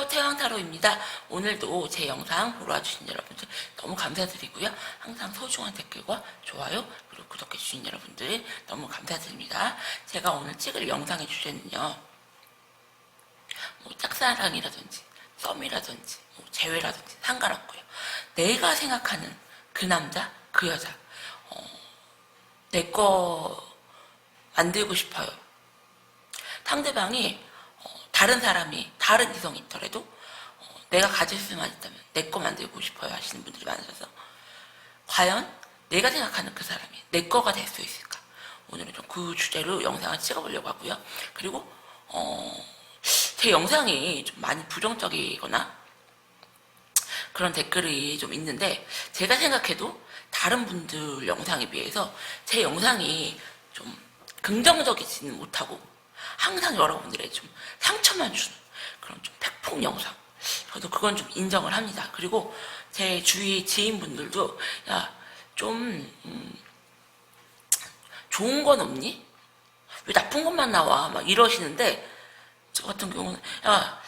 안녕하세요. 태왕타로입니다. 오늘도 제 영상 보러 와주신 여러분들 너무 감사드리고요. 항상 소중한 댓글과 좋아요 그리고 구독해주신 여러분들 너무 감사드립니다. 제가 오늘 찍을 영상의 주제는요, 뭐 짝사랑이라든지 썸이라든지 뭐 재회라든지 상관없고요. 내가 생각하는 그 남자 그 여자 내 거 만들고 싶어요. 상대방이 다른 사람이 다른 이성이 있더라도 내가 가질 수만 있다면 내 거 만들고 싶어요 하시는 분들이 많으셔서, 과연 내가 생각하는 그 사람이 내 거가 될 수 있을까, 오늘은 좀 그 주제로 영상을 찍어보려고 하고요. 그리고 제 영상이 좀 많이 부정적이거나 그런 댓글이 좀 있는데, 제가 생각해도 다른 분들 영상에 비해서 제 영상이 좀 긍정적이지는 못하고 항상 여러분들의 좀 상처만 주는 그런 좀 팩폭 영상, 저도 그건 좀 인정을 합니다. 그리고 제 주위 지인분들도 야, 좀 좋은 건 없니? 왜 나쁜 것만 나와? 막 이러시는데, 저 같은 경우는 야,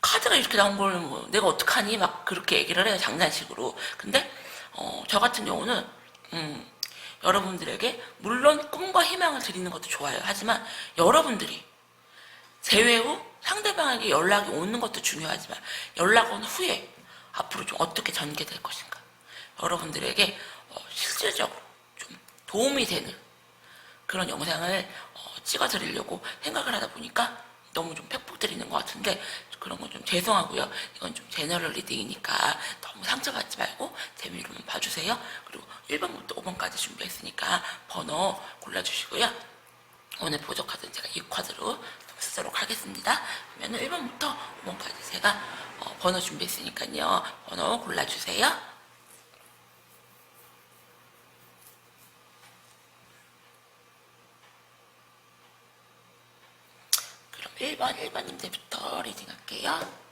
카드가 이렇게 나온 걸 뭐 내가 어떡하니? 막 그렇게 얘기를 해요, 장난식으로. 근데 저 같은 경우는 여러분들에게 물론 꿈과 희망을 드리는 것도 좋아요. 하지만 여러분들이 재회 후 상대방에게 연락이 오는 것도 중요하지만, 연락 온 후에 앞으로 좀 어떻게 전개될 것인가, 여러분들에게 실질적으로 좀 도움이 되는 그런 영상을 찍어드리려고 생각을 하다 보니까 너무 좀 팩폭 드리는 것 같은데, 그런 건 좀 죄송하고요. 이건 좀 제너럴 리딩이니까 너무 상처받지 말고 재미로만 봐주세요. 그리고 1번부터 5번까지 준비했으니까 번호 골라주시고요. 오늘 보조 카드는 제가 이 카드로 쓰도록 하겠습니다. 그러면 1번부터 5번까지 제가 번호 준비했으니까요. 번호 골라주세요. 그럼 1번님들부터 리딩할게요.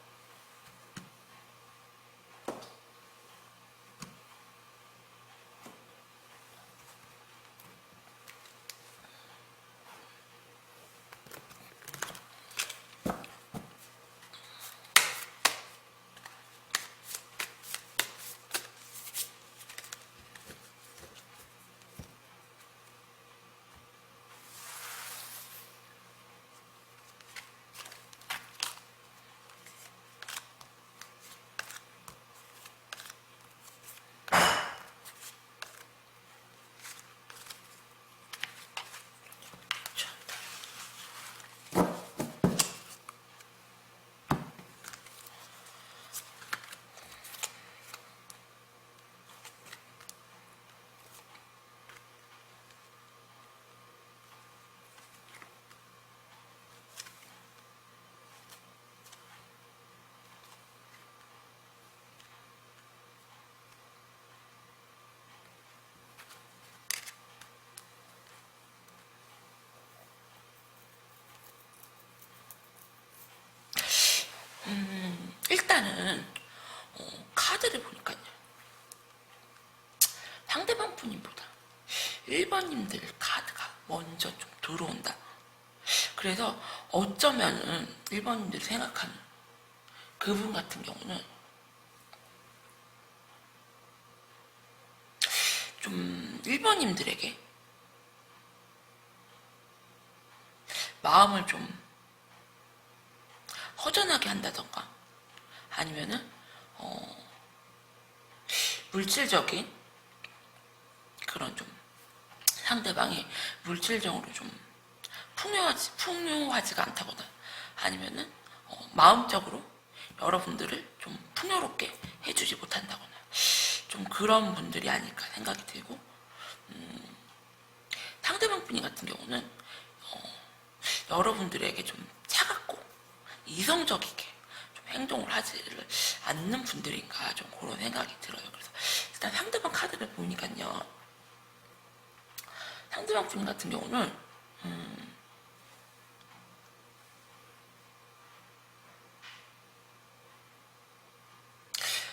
일단은 카드를 보니까요, 상대방 분님보다 1번님들 카드가 먼저 좀 들어온다. 그래서 어쩌면은 1번님들 생각하는 그분 같은 경우는 좀 1번님들에게 마음을 좀 허전하게 한다던가, 아니면은 물질적인 그런 좀 상대방이 물질적으로 좀 풍요하지가 않다거나, 아니면은 마음적으로 여러분들을 좀 풍요롭게 해주지 못한다거나, 좀 그런 분들이 아닐까 생각이 들고, 상대방 분이 같은 경우는 여러분들에게 좀 차갑고 이성적이게 좀 행동을 하지를 않는 분들인가, 좀 그런 생각이 들어요. 그래서 일단 상대방 카드를 보니까요, 상대방 분 같은 경우는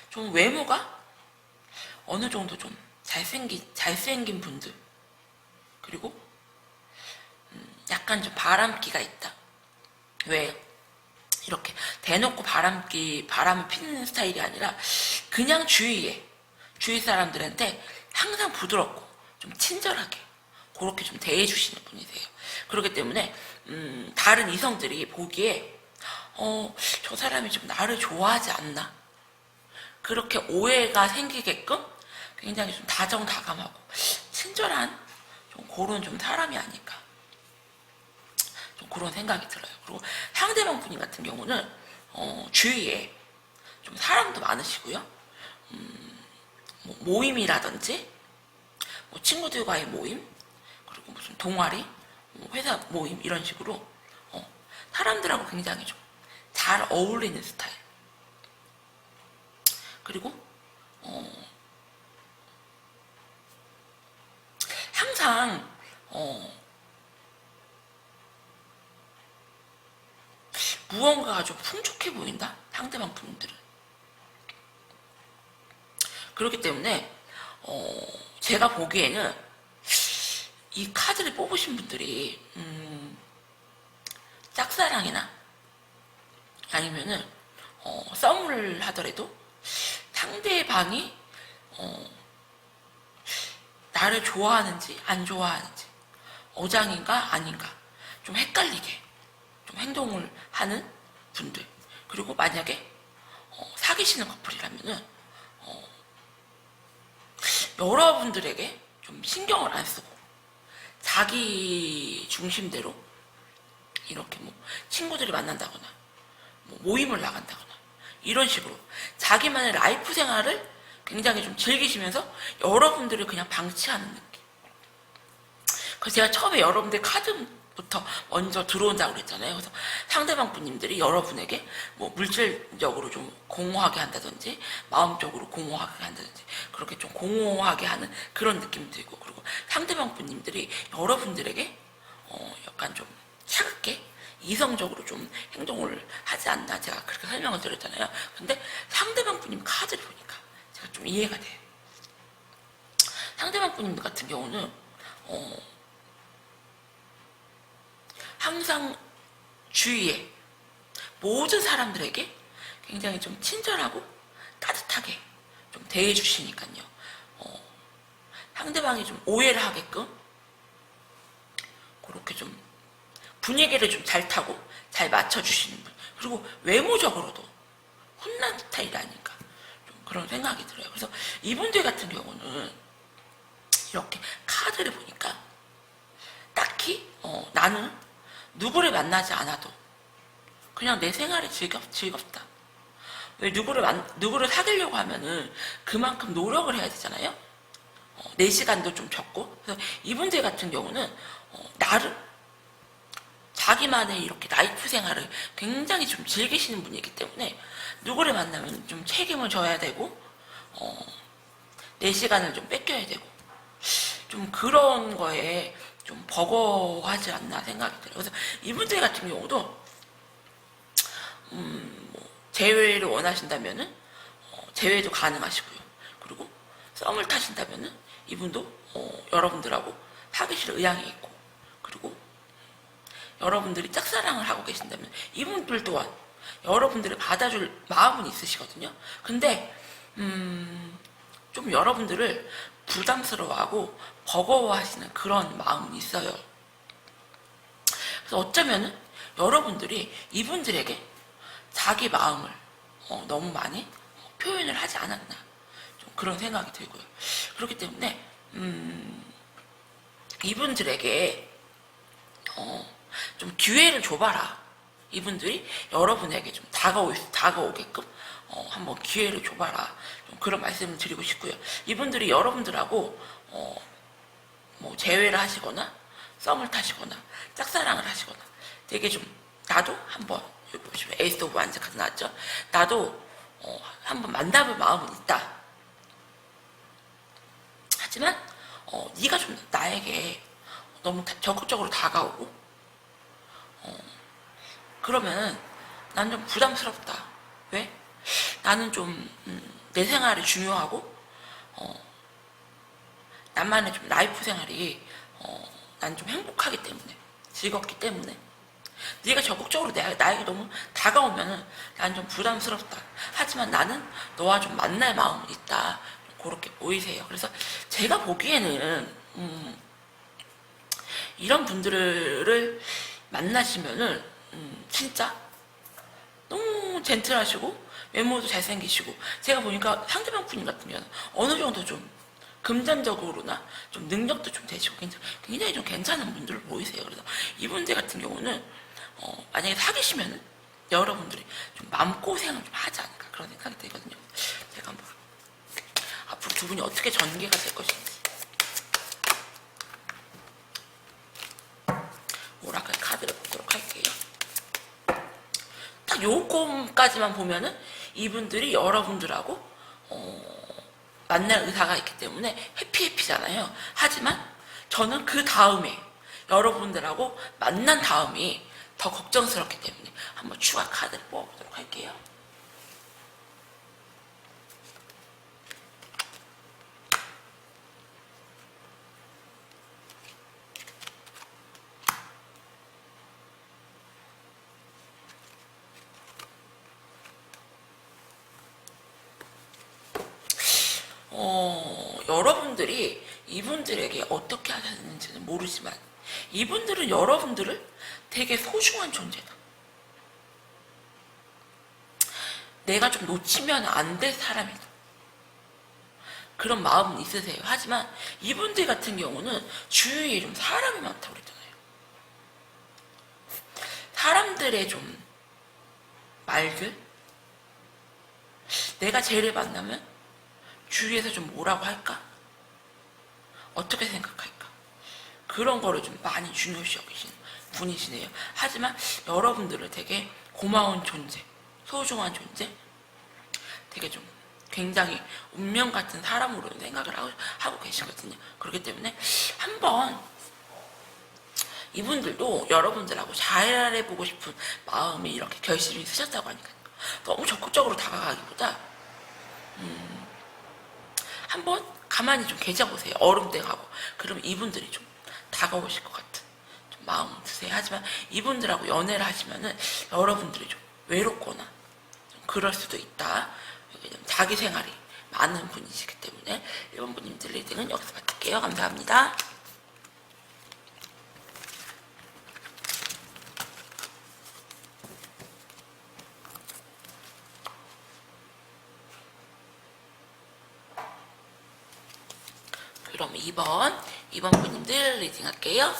좀 외모가 어느 정도 좀 잘생긴 분들, 그리고 약간 좀 바람기가 있다. 왜? 이렇게 대놓고 바람을 피는 스타일이 아니라 그냥 주위 사람들한테 항상 부드럽고 좀 친절하게 그렇게 좀 대해주시는 분이세요. 그렇기 때문에 다른 이성들이 보기에 저 사람이 좀 나를 좋아하지 않나, 그렇게 오해가 생기게끔 굉장히 좀 다정다감하고 친절한 좀 그런 좀 사람이 아닐까, 좀 그런 생각이 들어요. 그리고 상대방 분인 같은 경우는 주위에 좀 사람도 많으시고요. 뭐 모임이라든지 뭐 친구들과의 모임, 그리고 무슨 동아리, 뭐 회사 모임 이런 식으로 사람들하고 굉장히 좀 잘 어울리는 스타일. 그리고 항상 무언가가 좀 풍족해 보인다, 상대방 분들은. 그렇기 때문에 제가 보기에는 이 카드를 뽑으신 분들이 짝사랑이나 아니면은 썸을 하더라도 상대방이 나를 좋아하는지 안 좋아하는지, 어장인가 아닌가 좀 헷갈리게 좀 행동을 하는 분들, 그리고 만약에 사귀시는 커플이라면은 여러분들에게 좀 신경을 안 쓰고 자기 중심대로 이렇게 뭐 친구들이 만난다거나 뭐 모임을 나간다거나 이런 식으로 자기만의 라이프 생활을 굉장히 좀 즐기시면서 여러분들을 그냥 방치하는 느낌. 그래서 제가 처음에 여러분들 카드부터 먼저 들어온다고 그랬잖아요. 그래서 상대방 분님들이 여러분에게 뭐 물질적으로 좀 공허하게 한다든지 마음적으로 공허하게 한다든지 그렇게 좀 공허하게 하는 그런 느낌이 들고, 그리고 상대방 분님들이 여러분들에게 약간 좀 차갑게 이성적으로 좀 행동을 하지 않나, 제가 그렇게 설명을 드렸잖아요. 근데 상대방 분님 카드를 보니까 제가 좀 이해가 돼요. 상대방 분님 같은 경우는 항상 주위에 모든 사람들에게 굉장히 좀 친절하고 따뜻하게 좀 대해주시니까요. 상대방이 좀 오해를 하게끔 그렇게 좀 분위기를 좀 잘 타고 잘 맞춰주시는 분, 그리고 외모적으로도 혼난 스타일이 아닌가 좀 그런 생각이 들어요. 그래서 이분들 같은 경우는 이렇게 카드를 보니까 딱히 나는 누구를 만나지 않아도 그냥 내 생활이 즐겁다. 왜 누구를 사귀려고 하면은 그만큼 노력을 해야 되잖아요. 내 시간도 좀 적고. 그래서 이분들 같은 경우는 나름 자기만의 이렇게 라이프 생활을 굉장히 좀 즐기시는 분이기 때문에 누구를 만나면 좀 책임을 져야 되고 내 시간을 좀 뺏겨야 되고 좀 그런 거에 좀 버거워하지 않나 생각이 들어요. 그래서 이분들 같은 경우도 뭐 재회를 원하신다면은 재회도 가능하시고요. 그리고 썸을 타신다면은 이분도 여러분들하고 사귀실 의향이 있고, 그리고 여러분들이 짝사랑을 하고 계신다면 이분들 또한 여러분들을 받아줄 마음은 있으시거든요. 근데 좀 여러분들을 부담스러워하고 버거워하시는 그런 마음은 있어요. 그래서 어쩌면은 여러분들이 이분들에게 자기 마음을 너무 많이 표현을 하지 않았나 좀 그런 생각이 들고요. 그렇기 때문에 이분들에게 좀 기회를 줘봐라. 이분들이 여러분에게 좀 다가오게끔 한번 기회를 줘봐라. 좀 그런 말씀을 드리고 싶고요. 이분들이 여러분들하고 뭐 재회를 하시거나 썸을 타시거나 짝사랑을 하시거나 되게 좀 나도 한번, 여기 보시면 에이스 오브 완즈 카드 나왔죠. 나도 한번 만나볼 마음은 있다. 하지만 네가 좀 나에게 너무 적극적으로 다가오고 그러면 난 좀 부담스럽다. 왜? 나는 좀 내 생활이 중요하고 나만의 좀 라이프 생활이 난 좀 행복하기 때문에, 즐겁기 때문에 네가 적극적으로 나에게 너무 다가오면은 난 좀 부담스럽다. 하지만 나는 너와 좀 만날 마음이 있다. 그렇게 보이세요. 그래서 제가 보기에는 이런 분들을 만나시면은 진짜 너무 젠틀하시고 외모도 잘생기시고, 제가 보니까 상대방 분인 같은 경우는 어느 정도 좀 금전적으로나 좀 능력도 좀 되시고 굉장히 좀 괜찮은 분들을 보이세요. 그래서 이분들 같은 경우는 만약에 사귀시면은 여러분들이 좀 마음고생을 좀 하지 않을까 그런 생각이 들거든요. 제가 한번 앞으로 두 분이 어떻게 전개가 될 것인지 오라클 카드를 보도록 할게요. 딱 요거까지만 보면은 이분들이 여러분들하고 만날 의사가 있기 때문에 해피해피잖아요. 하지만 저는 그 다음에 여러분들하고 만난 다음이 더 걱정스럽기 때문에 한번 추가 카드를 뽑아보도록 할게요. 여러분들이 이분들에게 어떻게 하셨는지는 모르지만 이분들은 여러분들을 되게 소중한 존재다. 내가 좀 놓치면 안 될 사람이다. 그런 마음은 있으세요. 하지만 이분들 같은 경우는 주위에 좀 사람이 많다고 그랬잖아요. 사람들의 좀 말들, 내가 쟤를 만나면 주위에서 좀 뭐라고 할까? 어떻게 생각할까? 그런 거를 좀 많이 중요시 여기시는 분이시네요. 하지만 여러분들을 되게 고마운 존재, 소중한 존재, 되게 좀 굉장히 운명 같은 사람으로 생각을 하고 계시거든요. 그렇기 때문에 한번 이분들도 여러분들하고 잘해보고 싶은 마음이 이렇게 결심이 있으셨다고 하니까 너무 적극적으로 다가가기보다 한번 가만히 좀 계셔보세요. 얼음대 가고. 그럼 이분들이 좀 다가오실 것 같은 좀 마음은 드세요. 하지만 이분들하고 연애를 하시면은 여러분들이 좀 외롭거나 좀 그럴 수도 있다. 자기 생활이 많은 분이시기 때문에 1번 분님들 리딩은 여기서 마칠게요. 감사합니다. 그럼 2번 분님들 리딩 할게요.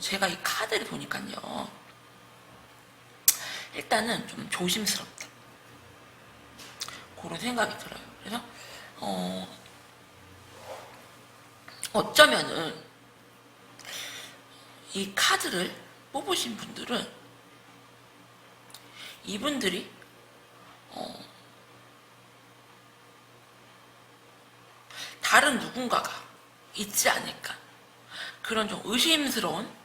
제가 이 카드를 보니까요, 일단은 좀 조심스럽다 그런 생각이 들어요. 그래서 어쩌면은 이 카드를 뽑으신 분들은 이분들이 다른 누군가가 있지 않을까, 그런 좀 의심스러운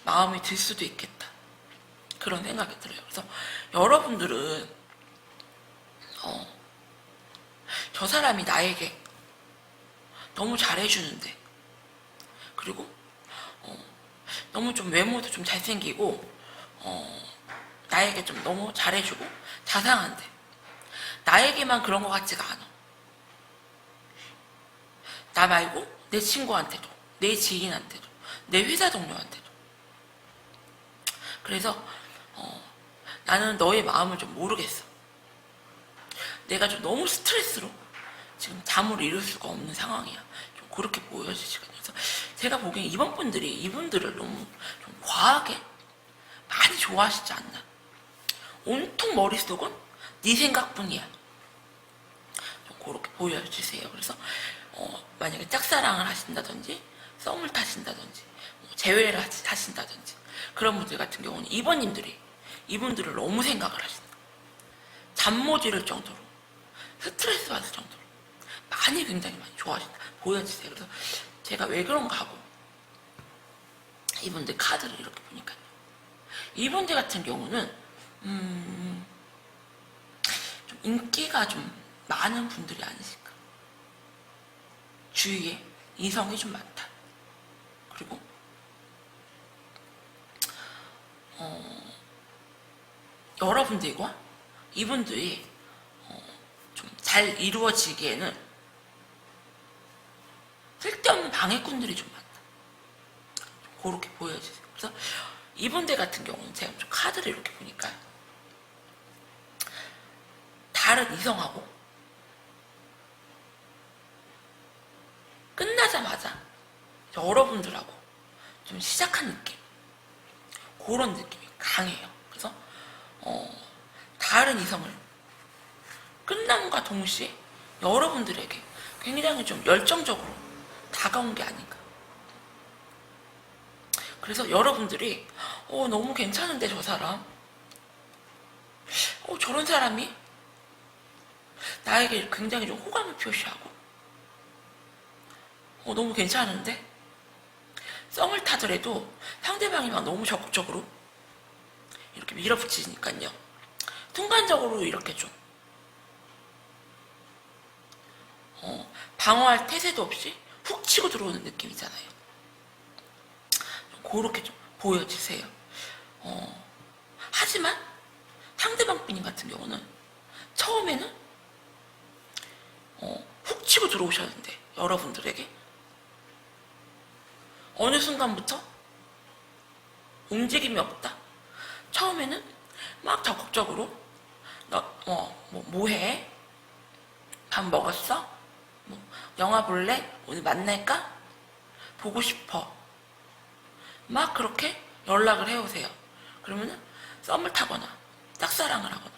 마음이 들 수도 있겠다 그런 생각이 들어요. 그래서 여러분들은 저 사람이 나에게 너무 잘해주는데, 그리고 너무 좀 외모도 좀 잘생기고 나에게 좀 너무 잘해주고 자상한데 나에게만 그런 것 같지가 않아. 나 말고 내 친구한테도, 내 지인한테도, 내 회사 동료한테도 그래서 나는 너의 마음을 좀 모르겠어. 내가 좀 너무 스트레스로 지금 잠을 이룰 수가 없는 상황이야. 좀 그렇게 보여지시거든요. 그래서 제가 보기엔 이번 분들이 이분들을 너무 좀 과하게 많이 좋아하시지 않나. 온통 머릿속은 네 생각뿐이야. 좀 그렇게 보여주세요. 그래서 만약에 짝사랑을 하신다든지 썸을 타신다든지 재회를 하신다든지 그런 분들 같은 경우는 이분들을 너무 생각을 하신다. 잠 못 이룰 정도로 스트레스 받을 정도로 굉장히 많이 좋아하신다. 보여주세요. 그래서 제가 왜 그런가 하고 이분들 카드를 이렇게 보니까요. 이분들 같은 경우는 좀 인기가 좀 많은 분들이 아니실까. 주위에 이성이 좀 많다. 그리고 여러분들과 이분들이 좀 잘 이루어지기에는 쓸데없는 방해꾼들이 좀 많다. 좀 그렇게 보여지세요. 그래서 이분들 같은 경우는 제가 좀 카드를 이렇게 보니까 다른 이성하고 끝나자마자 여러분들하고 좀 시작한 느낌, 그런 느낌이 강해요. 그래서 다른 이성을 끝남과 동시에 여러분들에게 굉장히 좀 열정적으로 다가온 게 아닌가. 그래서 여러분들이 너무 괜찮은데 저 사람, 저런 사람이 나에게 굉장히 좀 호감을 표시하고 너무 괜찮은데 썸을 타더라도 상대방이 막 너무 적극적으로 이렇게 밀어붙이니까요. 순간적으로 이렇게 좀 방어할 태세도 없이 훅 치고 들어오는 느낌이잖아요. 그렇게 좀 보여주세요. 하지만 상대방 분님 같은 경우는 처음에는 훅 치고 들어오셨는데 여러분들에게 어느 순간부터 움직임이 없다. 처음에는 막 적극적으로 뭐해? 밥 먹었어? 영화 볼래? 오늘 만날까? 보고 싶어. 막 그렇게 연락을 해오세요. 그러면은 썸을 타거나 짝사랑을 하거나.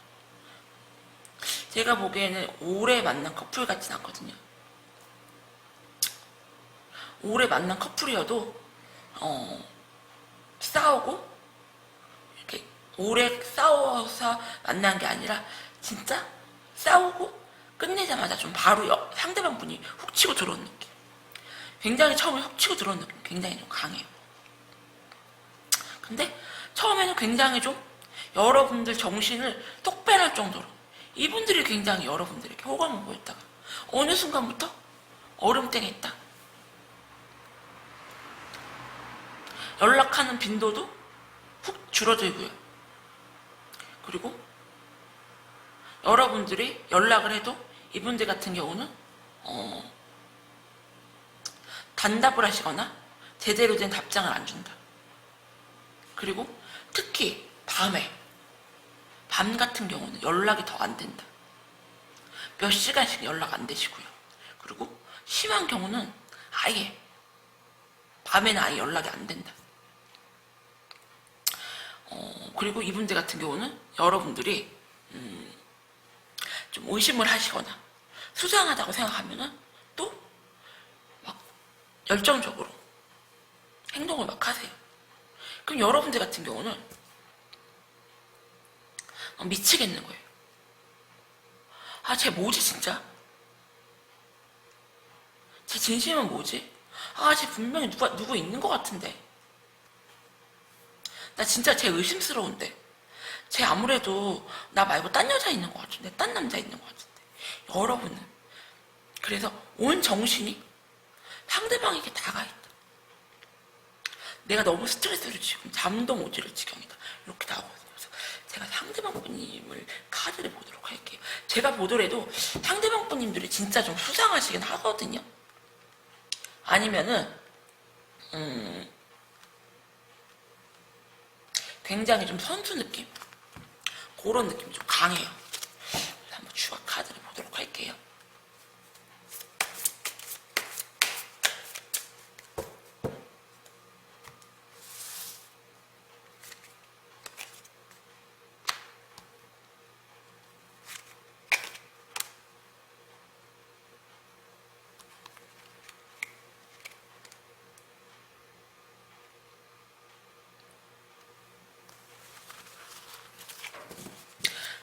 제가 보기에는 오래 만난 커플 같진 않거든요. 오래 만난 커플이어도 싸우고 이렇게 오래 싸워서 만난 게 아니라 진짜 싸우고 끝내자마자 좀 바로 상대방 분이 훅 치고 들어온 느낌. 굉장히 처음에 훅 치고 들어온 느낌 굉장히 좀 강해요. 근데 처음에는 굉장히 좀 여러분들 정신을 똑 빼놓을 정도로 이분들이 굉장히 여러분들에게 호감을 보였다가 어느 순간부터 얼음땡했다. 연락하는 빈도도 훅 줄어들고요. 그리고 여러분들이 연락을 해도 이분들 같은 경우는 단답을 하시거나 제대로 된 답장을 안 준다. 그리고 특히 밤 같은 경우는 연락이 더 안 된다. 몇 시간씩 연락 안 되시고요. 그리고 심한 경우는 아예 밤에는 아예 연락이 안 된다. 그리고 이분들 같은 경우는 여러분들이 좀 의심을 하시거나 수상하다고 생각하면은 또 막 열정적으로 행동을 막 하세요. 그럼 여러분들 같은 경우는 미치겠는 거예요. 쟤 뭐지 진짜? 쟤 진심은 뭐지? 쟤 분명히 누구 있는 것 같은데. 나 진짜 쟤 의심스러운데. 쟤 아무래도 나 말고 딴 여자 있는 것 같은데. 딴 남자 있는 것 같은데. 여러분은 그래서 온 정신이 상대방에게 다가 있다. 내가 너무 스트레스를 지금 잠도 못 이룰 지경이다. 이렇게 나오거든요. 그래서 제가 상대방 분님을 카드를 보도록 할게요. 제가 보더라도 상대방 분님들이 진짜 좀 수상하시긴 하거든요. 아니면은 굉장히 좀 선수 느낌? 그런 느낌이 좀 강해요. 한번 추가 카드를 보도록 할게요.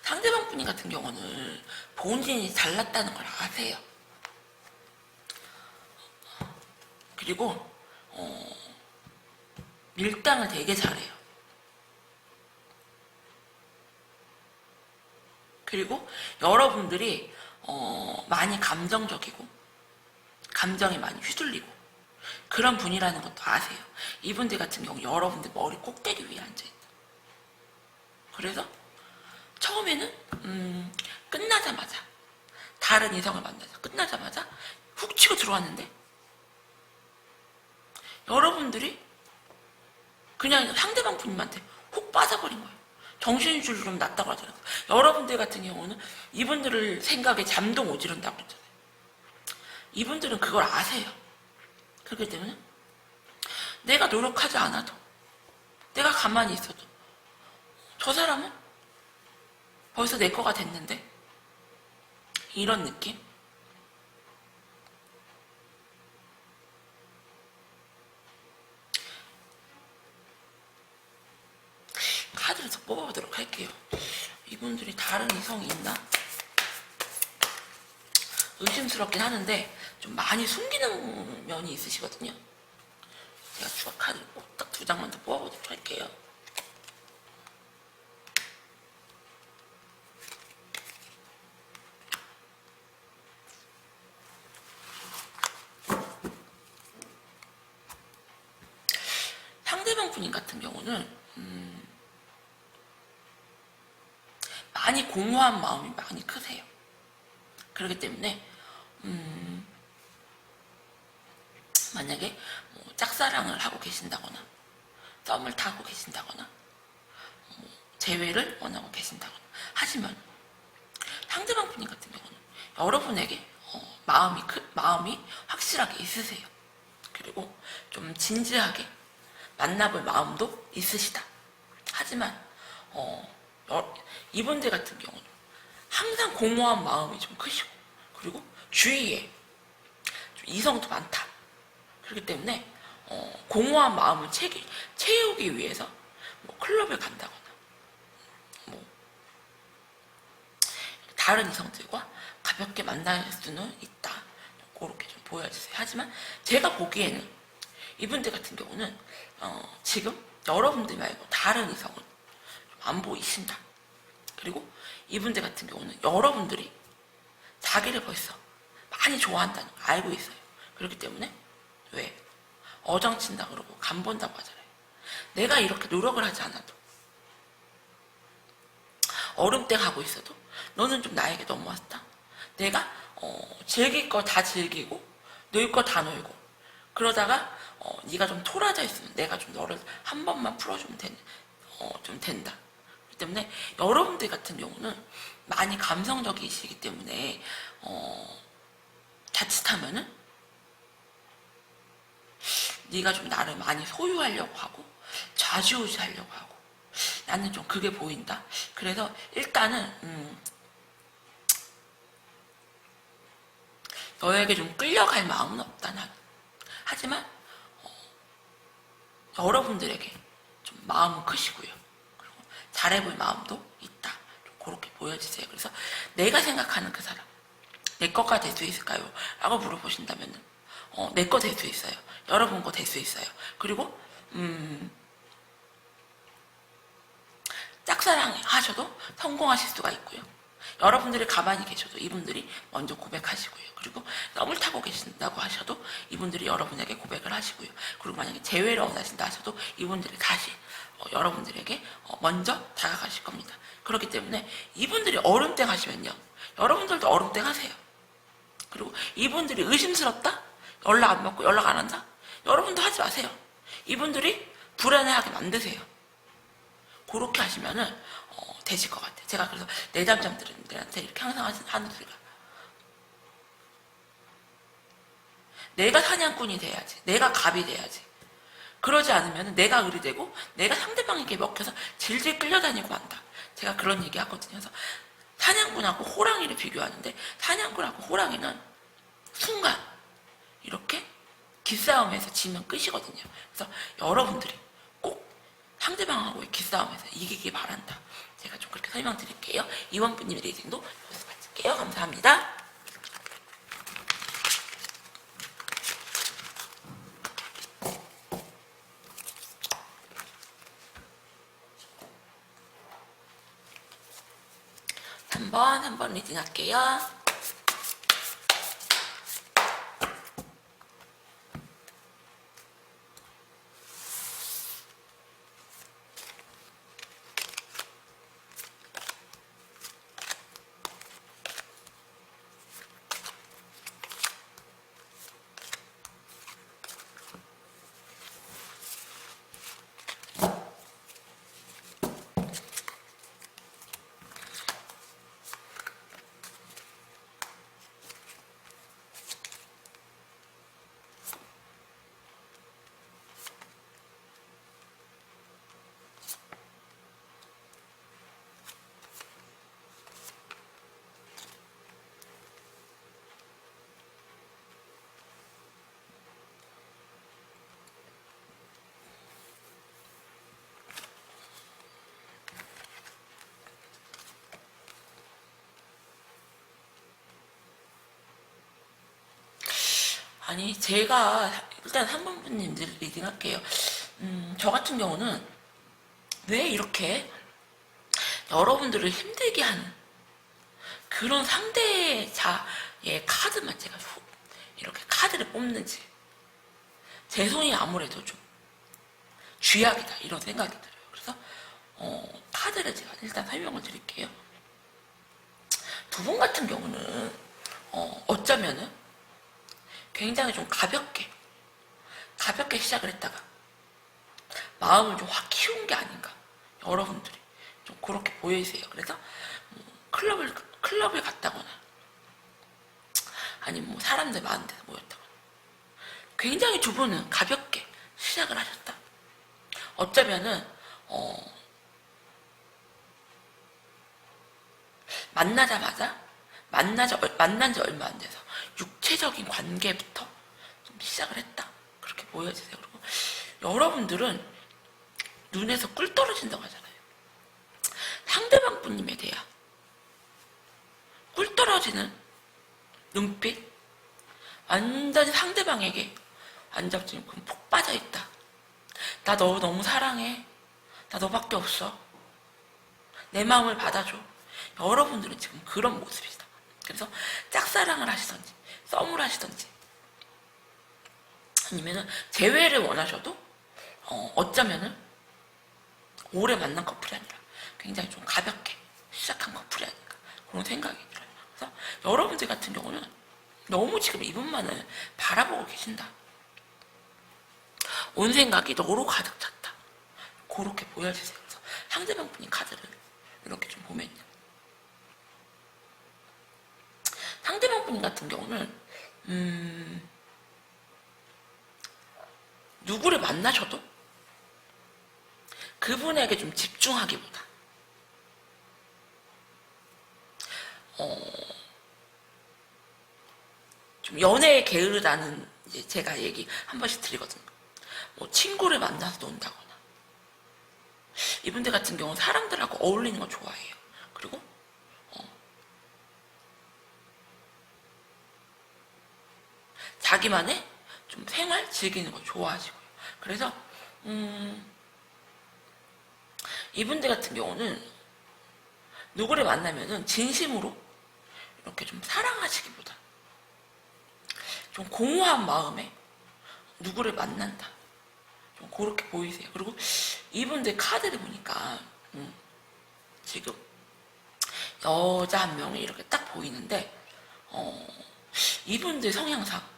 상대방 분이 같은 경우는 본인이 잘났다는 걸 아세요. 그리고 밀당을 되게 잘해요. 그리고 여러분들이 많이 감정적이고 감정이 많이 휘둘리고 그런 분이라는 것도 아세요. 이분들 같은 경우 여러분들 머리 꼭대기 위에 앉아있다. 그래서 처음에는 끝나자마자 다른 이성을 만나서 끝나자마자 훅 치고 들어왔는데 여러분들이 그냥 상대방 분님한테 훅 빠져버린 거예요. 정신줄 좀 났다고 하잖아요. 여러분들 같은 경우는 이분들을 생각에 잠도 못 이룬다고 했잖아요. 이분들은 그걸 아세요. 그렇기 때문에 내가 노력하지 않아도 내가 가만히 있어도 저 사람은 벌써 내 거가 됐는데 이런 느낌? 카드를 더 뽑아보도록 할게요. 이분들이 다른 이성이 있나? 의심스럽긴 하는데 좀 많이 숨기는 면이 있으시거든요. 제가 추가 카드를 딱 2장만 더 뽑아보도록 할게요. 상대방 분인 같은 경우는 많이 공허한 마음이 많이 크세요. 그렇기 때문에 만약에 뭐 짝사랑을 하고 계신다거나 썸을 타고 계신다거나 재회를 원하고 계신다거나 하시면 상대방 분이 같은 경우는 여러분에게 마음이 확실하게 있으세요. 그리고 좀 진지하게 만나볼 마음도 있으시다. 하지만 이분들 같은 경우는 항상 공허한 마음이 좀 크시고 그리고 주위에 좀 이성도 많다. 그렇기 때문에 공허한 마음을 채우기 위해서 뭐 클럽을 간다거나 뭐 다른 이성들과 가볍게 만날 수는 있다. 그렇게 좀 보여주세요. 하지만 제가 보기에는 이분들 같은 경우는 지금 여러분들 말고 다른 이성은 좀 안 보이신다. 그리고 이분들 같은 경우는 여러분들이 자기를 벌써 많이 좋아한다는 걸 알고 있어요. 그렇기 때문에 왜? 어장친다 그러고 간 본다고 하잖아요. 내가 이렇게 노력을 하지 않아도 얼음때 가고 있어도 너는 좀 나에게 넘어왔다. 내가 즐길 거 다 즐기고 놀 거 다 놀고 그러다가 네가 좀 토라져 있으면 내가 좀 너를 한 번만 풀어주면 좀 된다. 그렇기 때문에 여러분들 같은 경우는 많이 감성적이시기 때문에 자칫하면은 네가 좀 나를 많이 소유하려고 하고 좌지우지하려고 하고 나는 좀 그게 보인다. 그래서 일단은 너에게 좀 끌려갈 마음은 없다. 나는. 하지만 여러분들에게 좀 마음은 크시고요. 그리고 잘해볼 마음도 있다. 좀 그렇게 보여주세요. 그래서 내가 생각하는 그 사람 내 거가 될 수 있을까요? 라고 물어보신다면 내 거 될 수 있어요. 여러분 거 될 수 있어요. 그리고 짝사랑 하셔도 성공하실 수가 있고요. 여러분들이 가만히 계셔도 이분들이 먼저 고백하시고요. 그리고 썸을 타고 계신다고 하셔도 이분들이 여러분에게 고백을 하시고요. 그리고 만약에 재회를 원하신다 하셔도 이분들이 다시 여러분들에게 먼저 다가가실 겁니다. 그렇기 때문에 이분들이 얼음땡 하시면요. 여러분들도 얼음땡 하세요. 그리고 이분들이 의심스럽다? 연락 안 받고 연락 안 한다? 여러분도 하지 마세요. 이분들이 불안해하게 만드세요. 그렇게 하시면은 되실 것 같아요. 제가 그래서 내담장들한테 이렇게 항상 하는 소리가, 내가 사냥꾼이 돼야지, 내가 갑이 돼야지. 그러지 않으면 내가 을이 되고 내가 상대방에게 먹혀서 질질 끌려다니고 한다. 제가 그런 얘기 하거든요. 그래서 사냥꾼하고 호랑이를 비교하는데, 사냥꾼하고 호랑이는 순간 이렇게 기싸움에서 지면 끝이거든요. 그래서 여러분들이 꼭 상대방하고의 기싸움에서 이기길 바란다. 제가 좀 그렇게 설명드릴게요. 이원분님 리딩도 여기서 마칠게요. 감사합니다. 한 번 리딩 할게요. 아니, 제가 일단 3번분님 리딩 할게요. 저 같은 경우는 왜 이렇게 여러분들을 힘들게 하는 그런 상대자의 카드만 제가 이렇게 카드를 뽑는지, 제 손이 아무래도 좀 쥐약이다 이런 생각이 들어요. 그래서 카드를 제가 일단 설명을 드릴게요. 두 분 같은 경우는 어쩌면은 굉장히 좀 가볍게 시작을 했다가 마음을 좀 확 키운 게 아닌가, 여러분들이 좀 그렇게 보이세요. 그래서 클럽을 갔다거나 아니면 뭐 사람들 많은 데서 모였다거나, 굉장히 두 분은 가볍게 시작을 하셨다. 어쩌면은 만난 지 얼마 안 돼서 육체적인 관계부터 좀 시작을 했다, 그렇게 보여지세요. 그리고 여러분들은 눈에서 꿀 떨어진다고 하잖아요. 상대방 분님에 대한 꿀 떨어지는 눈빛, 완전히 상대방에게 완전 지금 푹 빠져있다. 나 너 너무 사랑해. 나 너밖에 없어. 내 마음을 받아줘. 여러분들은 지금 그런 모습이다. 그래서 짝사랑을 하시던지 썸을 하시던지 아니면은 재회를 원하셔도 어쩌면은 오래 만난 커플이 아니라 굉장히 좀 가볍게 시작한 커플이 아닌가, 그런 생각이 들어요. 그래서 여러분들 같은 경우는 너무 지금 이분만을 바라보고 계신다. 온 생각이 너로 가득 찼다. 그렇게 보여지세요. 그래서 상대방 분이 카드를 이렇게 좀 보면요, 상대방 분 같은 경우는 누구를 만나셔도 그분에게 좀 집중하기보다 좀 연애에 게으르다는, 이제 제가 얘기 한 번씩 드리거든요. 뭐 친구를 만나서 논다거나, 이분들 같은 경우는 사람들하고 어울리는 거 좋아해요. 그리고 자기만의 좀 생활 즐기는 거 좋아하시고요. 그래서 이분들 같은 경우는 누구를 만나면은 진심으로 이렇게 좀 사랑하시기보다 좀 공허한 마음에 누구를 만난다, 좀 그렇게 보이세요. 그리고 이분들 카드를 보니까 지금 여자 한 명이 이렇게 딱 보이는데 이분들 성향상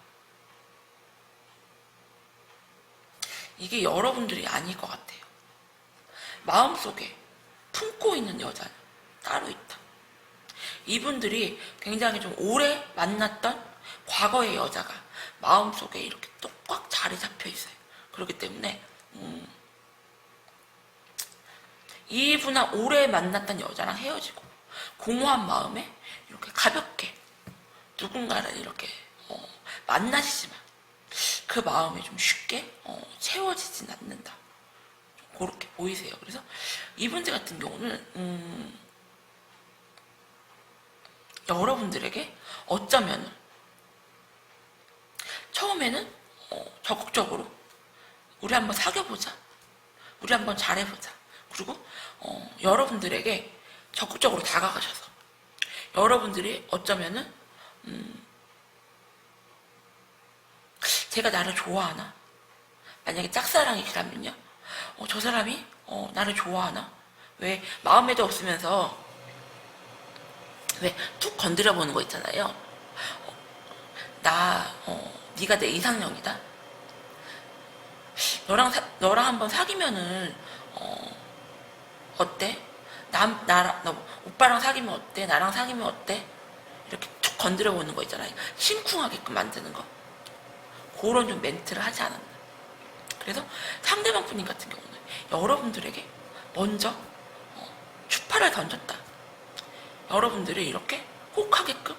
이게 여러분들이 아닐 것 같아요. 마음속에 품고 있는 여자는 따로 있다. 이분들이 굉장히 좀 오래 만났던 과거의 여자가 마음속에 이렇게 또 꽉 자리 잡혀 있어요. 그렇기 때문에 이분하고 오래 만났던 여자랑 헤어지고 공허한 마음에 이렇게 가볍게 누군가를 이렇게 만나시지만 그 마음이 좀 쉽게 채워지진 않는다. 좀 그렇게 보이세요. 그래서 이분들 같은 경우는 여러분들에게 어쩌면 처음에는 적극적으로 우리 한번 사귀어보자, 우리 한번 잘해보자, 그리고 여러분들에게 적극적으로 다가가셔서 여러분들이 어쩌면은 제가 나를 좋아하나? 만약에 짝사랑이시라면요, 저 사람이 나를 좋아하나? 왜 마음에도 없으면서 왜 툭 건드려 보는 거 있잖아요. 네가 내 이상형이다. 너랑 한번 사귀면은 어때? 너 오빠랑 사귀면 어때? 나랑 사귀면 어때? 이렇게 툭 건드려 보는 거 있잖아요. 심쿵하게끔 만드는 거. 그런 좀 멘트를 하지 않았나. 그래서 상대방 분님 같은 경우는 여러분들에게 먼저 추파를 던졌다. 여러분들이 이렇게 혹하게끔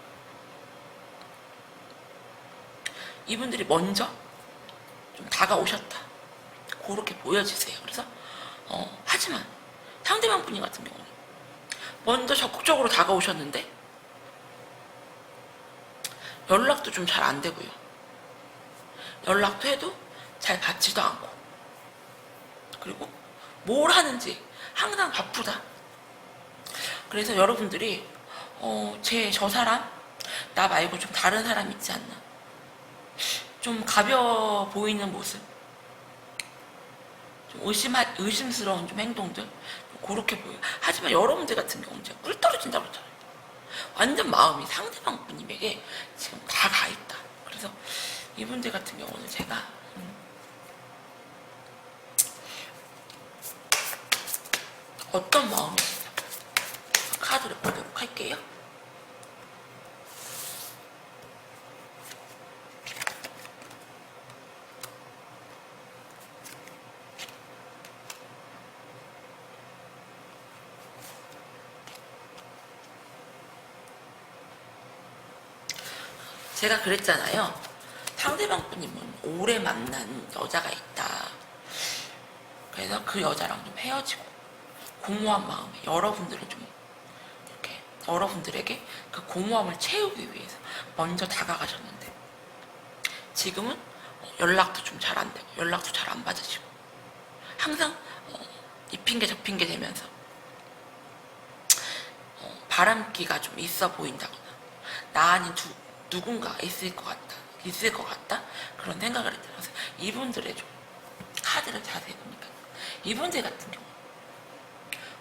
이분들이 먼저 좀 다가오셨다. 그렇게 보여지세요. 그래서 하지만 상대방 분이 같은 경우는 먼저 적극적으로 다가오셨는데 연락도 좀 잘 안 되고요. 연락도 해도 잘 받지도 않고, 그리고 뭘 하는지 항상 바쁘다. 그래서 여러분들이 저 사람 나 말고 좀 다른 사람 있지 않나, 좀 가벼워 보이는 모습, 좀 의심스러운 좀 행동들, 좀 그렇게 보여요. 하지만 여러분들 같은 경우는 제가 꿀 떨어진다고 했잖아요. 완전 마음이 상대방 분님에게 지금 다 가 있다. 그래서 이분들 같은 경우는 제가 어떤 마음이신지 카드를 보도록 할게요. 제가 그랬잖아요. 상대방 분님은 오래 만난 여자가 있다. 그래서 그 여자랑 좀 헤어지고 공허한 마음에 여러분들을 좀 이렇게 여러분들에게 그 공허함을 채우기 위해서 먼저 다가가셨는데 지금은 연락도 좀 잘 안 되고 연락도 잘 안 받으시고 항상 이 핑계 저 핑계 대면서 바람기가 좀 있어 보인다거나 나 아닌 누군가 있을 것 같다 그런 생각을 했어요. 그래서 이분들의 좀 카드를 자세히 보니까 이분들 같은 경우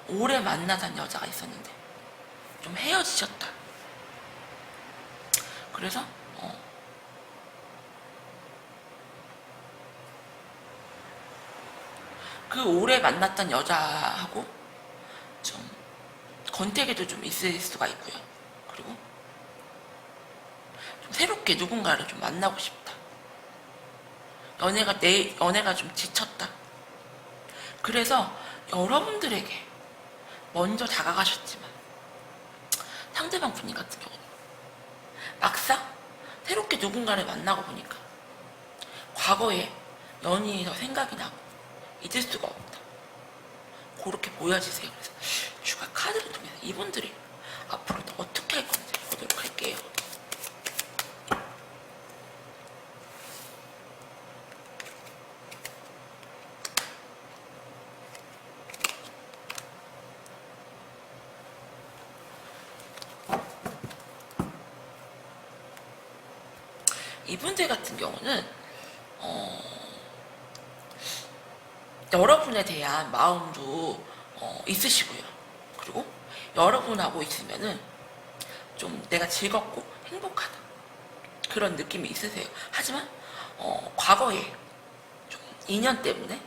오래 만나던 여자가 있었는데 좀 헤어지셨다. 그래서 그 오래 만났던 여자하고 좀 권태기도 좀 있을 수가 있고요. 그리고 좀 새롭게 누군가를 좀 만나고 싶다. 연애가 좀 지쳤다. 그래서 여러분들에게 먼저 다가가셨지만 상대방 분님 같은 경우는 막상 새롭게 누군가를 만나고 보니까 과거에 연인이 더 생각이 나고 잊을 수가 없다. 그렇게 보여지세요. 그래서 주가 카드를 통해서 이분들이 앞으로 또 어떻게 할 건지 보도록 할게요. 이분들 같은 경우는 여러분에 대한 마음도 있으시고요. 그리고 여러분하고 있으면은 좀 내가 즐겁고 행복하다 그런 느낌이 있으세요. 하지만 과거에 좀 인연 때문에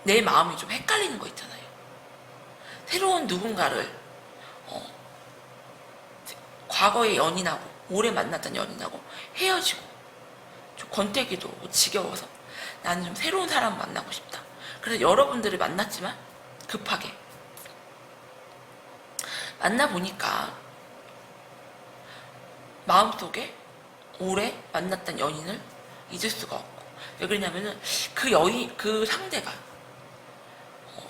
내 마음이 좀 헷갈리는 거 있잖아요. 새로운 누군가를 과거의 연인하고 오래 만났던 연인하고 헤어지고 좀 권태기도 지겨워서 나는 좀 새로운 사람 만나고 싶다. 그래서 여러분들을 만났지만 급하게 만나보니까 마음속에 오래 만났던 연인을 잊을 수가 없고, 왜 그러냐면은 그 상대가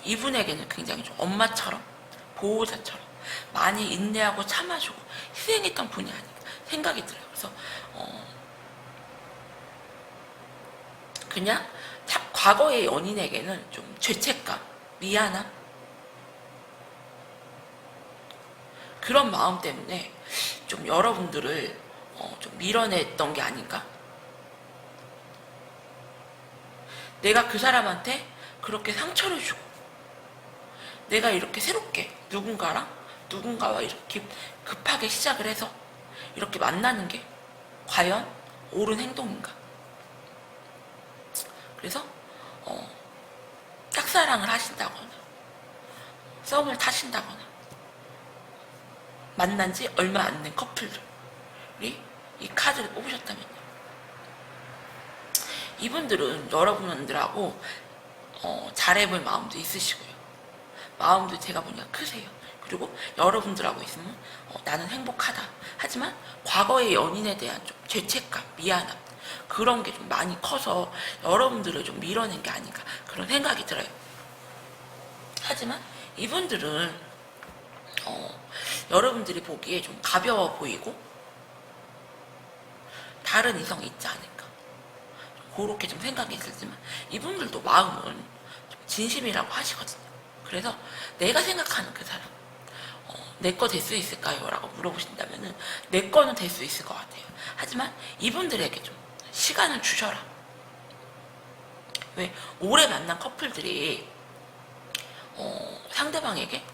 이분에게는 굉장히 좀 엄마처럼 보호자처럼 많이 인내하고 참아주고 희생했던 분이 아닌가 생각이 들어요. 그래서 그냥 과거의 연인에게는 좀 죄책감, 미안함, 그런 마음 때문에 좀 여러분들을 좀 밀어냈던 게 아닌가? 내가 그 사람한테 그렇게 상처를 주고 내가 이렇게 새롭게 누군가와 이렇게 급하게 시작을 해서 이렇게 만나는 게 과연 옳은 행동인가? 그래서 짝사랑을 하신다거나 썸을 타신다거나 만난 지 얼마 안 된 커플들이 이 카드를 뽑으셨다면요. 이분들은 여러분들하고 잘해볼 마음도 있으시고요. 마음도 제가 보니까 크세요. 그리고 여러분들하고 있으면 나는 행복하다. 하지만 과거의 연인에 대한 좀 죄책감, 미안함 그런 게 좀 많이 커서 여러분들을 좀 밀어낸 게 아닌가 그런 생각이 들어요. 하지만 이분들은 여러분들이 보기에 좀 가벼워 보이고 다른 이성이 있지 않을까 그렇게 좀 생각이 들지만 이분들도 마음은 좀 진심이라고 하시거든요. 그래서 내가 생각하는 그 사람 내 거 될 수 있을까요? 라고 물어보신다면은 내 거는 될 수 있을 것 같아요. 하지만 이분들에게 좀 시간을 주셔라. 왜 오래 만난 커플들이 상대방에게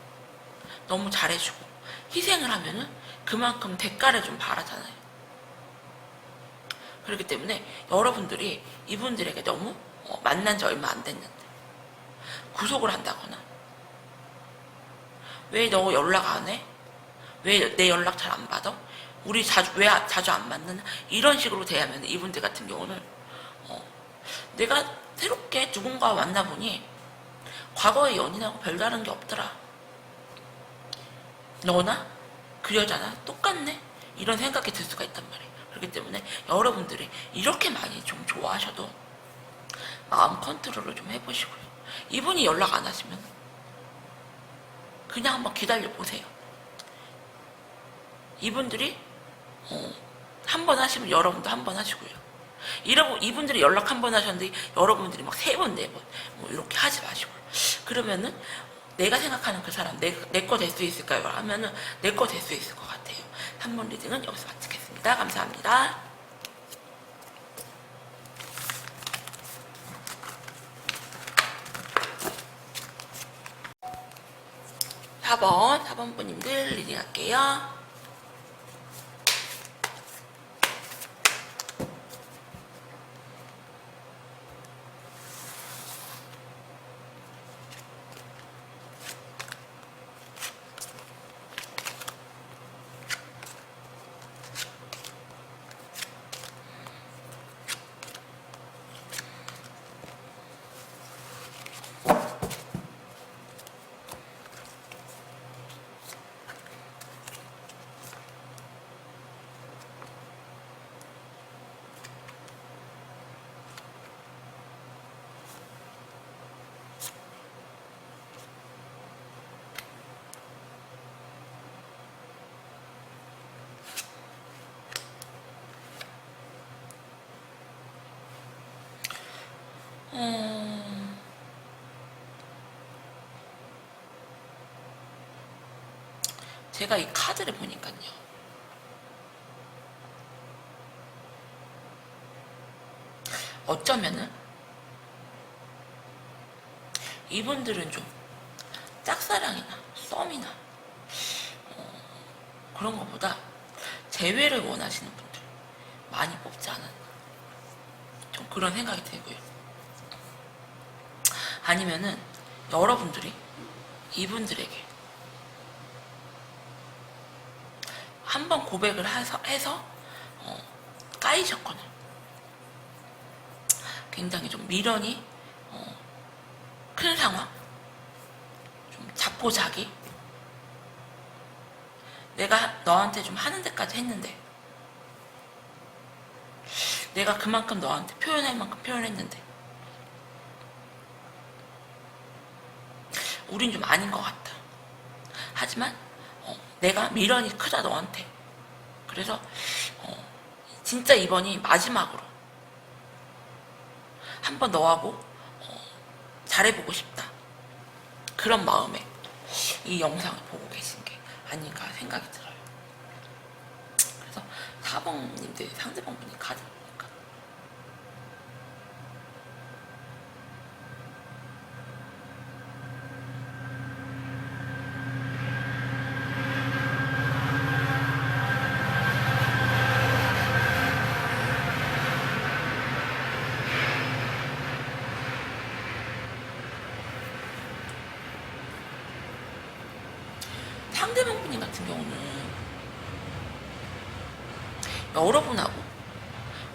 너무 잘해주고 희생을 하면은 그만큼 대가를 좀 바라잖아요. 그렇기 때문에 여러분들이 이분들에게 너무 만난 지 얼마 안 됐는데 구속을 한다거나 왜 너 연락 안 해? 왜 내 연락 잘 안 받아? 우리 왜 자주 안 만나나? 이런 식으로 대하면 이분들 같은 경우는 내가 새롭게 누군가와 만나보니 과거의 연인하고 별다른 게 없더라. 너나 그 여자나 똑같네? 이런 생각이 들 수가 있단 말이에요. 그렇기 때문에 여러분들이 이렇게 많이 좀 좋아하셔도 마음 컨트롤을 좀 해보시고요. 이분이 연락 안 하시면 그냥 한번 기다려 보세요. 이분들이 한 번 하시면 여러분도 한 번 하시고요. 이분들이 연락 한 번 하셨는데 여러분들이 막 3번, 4번 뭐 이렇게 하지 마시고요. 그러면은 내가 생각하는 그 사람 내 거 될 수 있을까요? 하면은 내 거 될 수 있을 것 같아요. 3번 리딩은 여기서 마치겠습니다. 감사합니다. 4번 분님들 리딩 할게요. 제가 이 카드를 보니까요. 어쩌면은 이분들은 좀 짝사랑이나 썸이나 그런 것보다 재회를 원하시는 분들 많이 뽑지 않았나 좀 그런 생각이 들고요. 아니면은 여러분들이 이분들에게 한번 고백을 해서 까이셨거나 굉장히 좀 미련이 큰 상황, 좀 자포자기, 내가 너한테 좀 하는 데까지 했는데, 내가 그만큼 너한테 표현할 만큼 표현했는데 우린 좀 아닌 것 같다. 하지만 내가 미련이 크다 너한테. 그래서 진짜 이번이 마지막으로 한번 너하고 잘해보고 싶다. 그런 마음에 이 영상을 보고 계신 게 아닌가 생각이 들어요. 그래서 4번님들 상대방분이 카드 보니까 상대방분 같은 경우는 여러분하고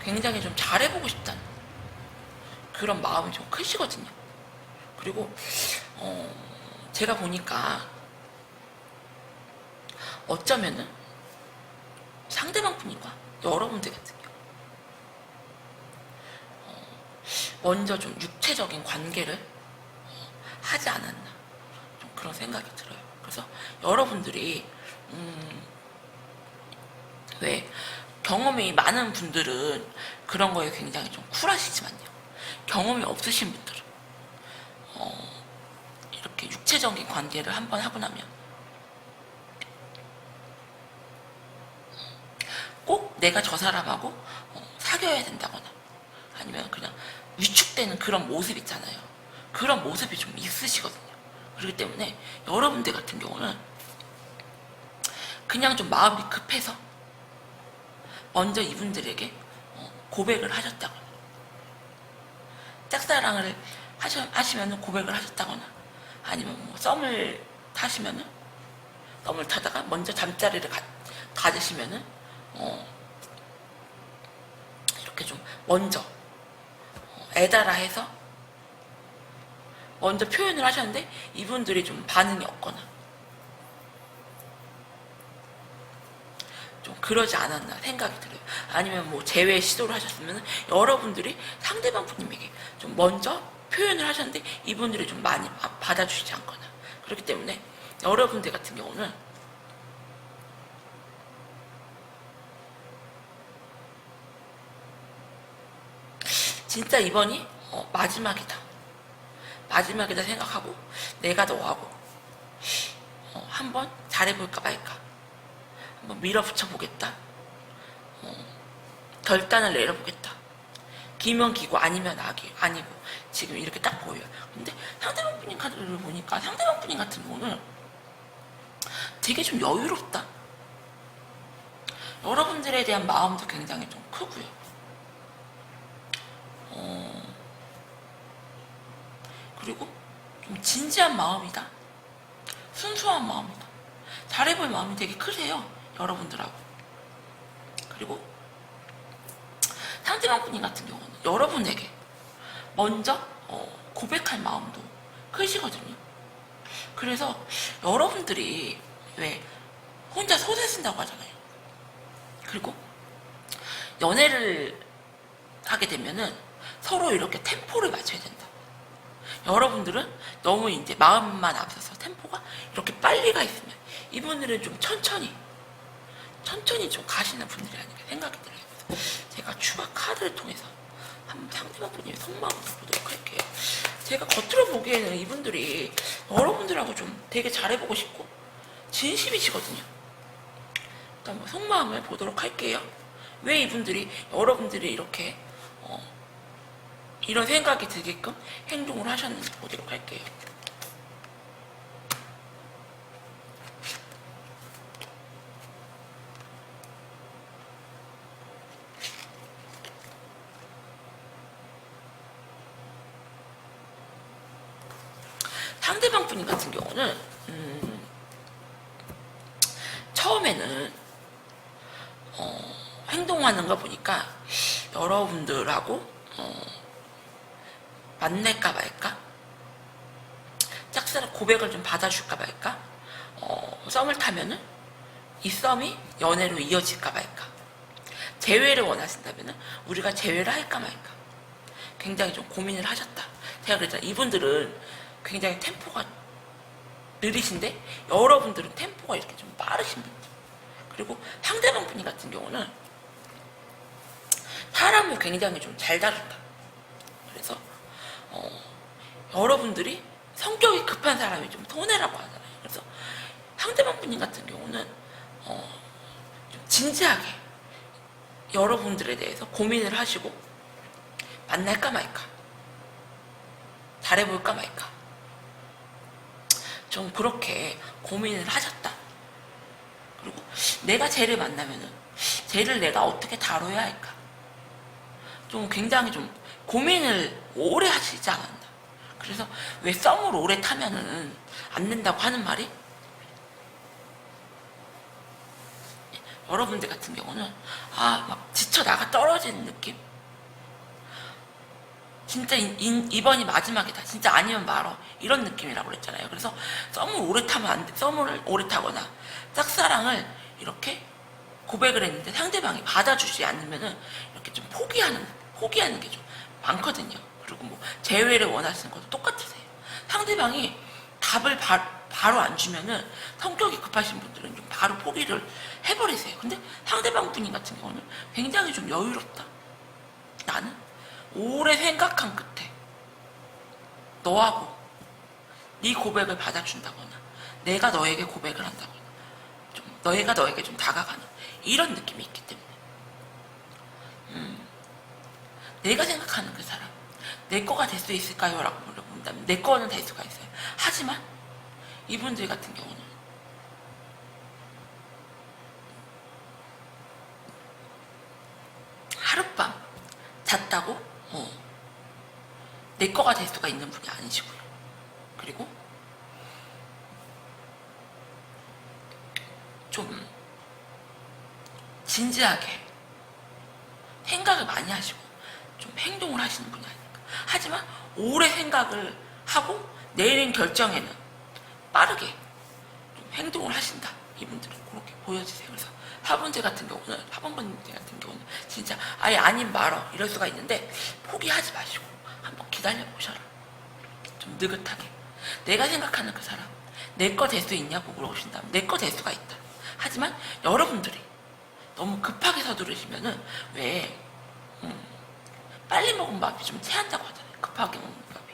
굉장히 좀 잘해보고 싶다는 그런 마음이 좀 크시거든요. 그리고 제가 보니까 어쩌면은 상대방 분과 여러분들 같은 경우 먼저 좀 육체적인 관계를 하지 않았나 좀 그런 생각이 들어요. 그래서 여러분들이 왜 경험이 많은 분들은 그런 거에 굉장히 좀 쿨하시지만요, 경험이 없으신 분들은 이렇게 육체적인 관계를 한번 하고 나면 꼭 내가 저 사람하고 사귀어야 된다거나 아니면 그냥 위축되는 그런 모습 있잖아요. 그런 모습이 좀 있으시거든요. 그렇기 때문에 여러분들 같은 경우는 그냥 좀 마음이 급해서 먼저 이분들에게 고백을 하셨다거나, 짝사랑을 하시면 고백을 하셨다거나, 아니면 뭐 썸을 타다가 먼저 잠자리를 가지시면은 이렇게 좀 먼저 애달아 해서 먼저 표현을 하셨는데 이분들이 좀 반응이 없거나 좀 그러지 않았나 생각이 들어요. 아니면 뭐 재회 시도를 하셨으면 여러분들이 상대방 분님에게 좀 먼저 표현을 하셨는데 이분들이 좀 많이 받아주시지 않거나, 그렇기 때문에 여러분들 같은 경우는 진짜 이번이 마지막이다 생각하고 내가 너하고 한번 잘해볼까 말까 한번 밀어붙여 보겠다, 결단을 내려보겠다. 기면 기고 아니면 아니고 지금 이렇게 딱 보여요. 근데 상대방 분인 카드를 보니까 상대방 분인 같은 경우는 되게 좀 여유롭다. 여러분들에 대한 마음도 굉장히 좀 크고요. 그리고 좀 진지한 마음이다. 순수한 마음이다. 잘해볼 마음이 되게 크세요. 여러분들하고. 그리고 상대방 분인 같은 경우는 여러분에게 먼저 고백할 마음도 크시거든요. 그래서 여러분들이 왜 혼자 소설 쓴다고 하잖아요. 그리고 연애를 하게 되면은 서로 이렇게 템포를 맞춰야 된다. 여러분들은 너무 이제 마음만 앞서서 템포가 이렇게 빨리 가 있으면 이분들은 좀 천천히 좀 가시는 분들이 아닌가 생각이 들어요. 그래서 제가 추가 카드를 통해서 한번 상대방 분의 속마음을 보도록 할게요. 제가 겉으로 보기에는 이분들이 여러분들하고 좀 되게 잘해보고 싶고 진심이시거든요. 일단 뭐 속마음을 보도록 할게요. 왜 이분들이 여러분들이 이렇게 이런 생각이 들게끔 행동을 하셨는지 보도록 할게요. 상대방 분인 같은 경우는 처음에는 행동하는 거 보니까 여러분들하고 만날까 말까, 짝사랑 고백을 좀 받아줄까 말까, 썸을 타면은 이 썸이 연애로 이어질까 말까, 재회를 원하신다면은 우리가 재회를 할까 말까 굉장히 좀 고민을 하셨다. 제가 그랬잖아요. 이분들은 굉장히 템포가 느리신데 여러분들은 템포가 이렇게 좀 빠르신 분들. 그리고 상대방 분이 같은 경우는 사람을 굉장히 좀 잘 다룬다. 그래서 여러분들이 성격이 급한 사람이 좀 손해라고 하잖아요. 그래서 상대방 분님 같은 경우는 좀 진지하게 여러분들에 대해서 고민을 하시고 만날까 말까, 잘해볼까 말까, 좀 그렇게 고민을 하셨다. 그리고 내가 쟤를 만나면은 쟤를 내가 어떻게 다뤄야 할까, 좀 굉장히 좀 고민을 오래 하시지 않았나. 그래서 왜 썸을 오래 타면은 안 된다고 하는 말이, 여러분들 같은 경우는 막 지쳐 나가 떨어지는 느낌, 진짜 이번이 마지막이다, 진짜 아니면 말어, 이런 느낌이라고 그랬잖아요. 그래서 썸을 오래 타면 안 돼. 썸을 오래 타거나 짝사랑을 이렇게 고백을 했는데 상대방이 받아주지 않으면은 이렇게 좀 포기하는 게 좀 많거든요. 그리고 뭐 재회를 원하시는 것도 똑같으세요. 상대방이 답을 바로 안 주면은 성격이 급하신 분들은 좀 바로 포기를 해버리세요. 근데 상대방 분이 같은 경우는 굉장히 좀 여유롭다. 나는 오래 생각한 끝에 너하고 네 고백을 받아준다거나 내가 너에게 고백을 한다거나 좀 너희가 너에게 좀 다가가는 이런 느낌이 있기 때문에 내가 생각하는 그 사람 내 거가 될 수 있을까요? 라고 물어본다면 내 거는 될 수가 있어요. 하지만 이분들 같은 경우는 하룻밤 잤다고 내 거가 될 수가 있는 분이 아니시고요. 그리고 좀 진지하게 생각을 많이 하시고 좀 행동을 하시는 분이 아닐까. 하지만 오래 생각을 하고 내린 결정에는 빠르게 좀 행동을 하신다. 이분들은 그렇게 보여지세요. 그래서 사번분들 같은 경우는 진짜 아예 아닌 말어 이럴 수가 있는데 포기하지 마시고 한번 기다려 보셔라. 좀 느긋하게 내가 생각하는 그 사람 내 거 될 수 있냐고 물어보신다면 내 거 될 수가 있다. 하지만 여러분들이 너무 급하게 서두르시면은 왜 빨리 먹은 밥이 좀 체한다고 하잖아요. 급하게 먹는 밥이.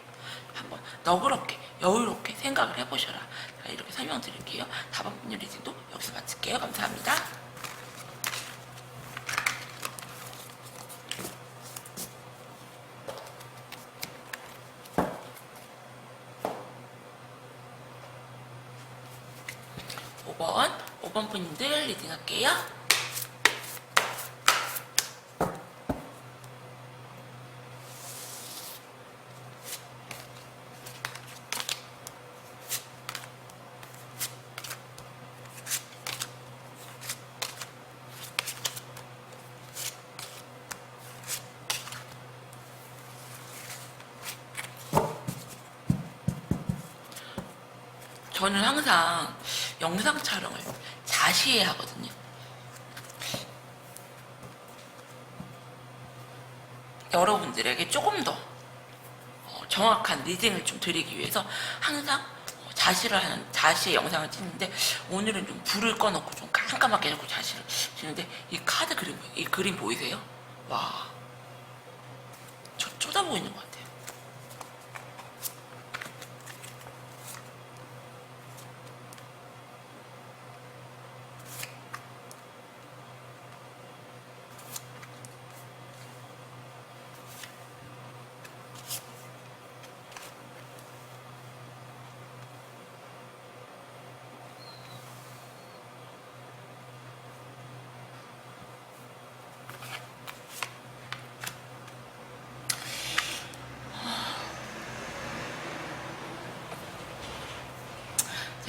한번 너그럽게 여유롭게 생각을 해보셔라. 제가 이렇게 설명드릴게요. 4번 리딩도 여기서 마칠게요. 감사합니다. (5번) 분들 리딩할게요. 저는 항상 영상 촬영을 자시해 하거든요. 여러분들에게 조금 더 정확한 리딩을 좀 드리기 위해서 항상 자시의 영상을 찍는데 오늘은 좀 불을 꺼놓고 좀 깜깜하게 해놓고 자시를 찍는데 이 그림 보이세요? 와, 저 쳐다보이는 것 같아요.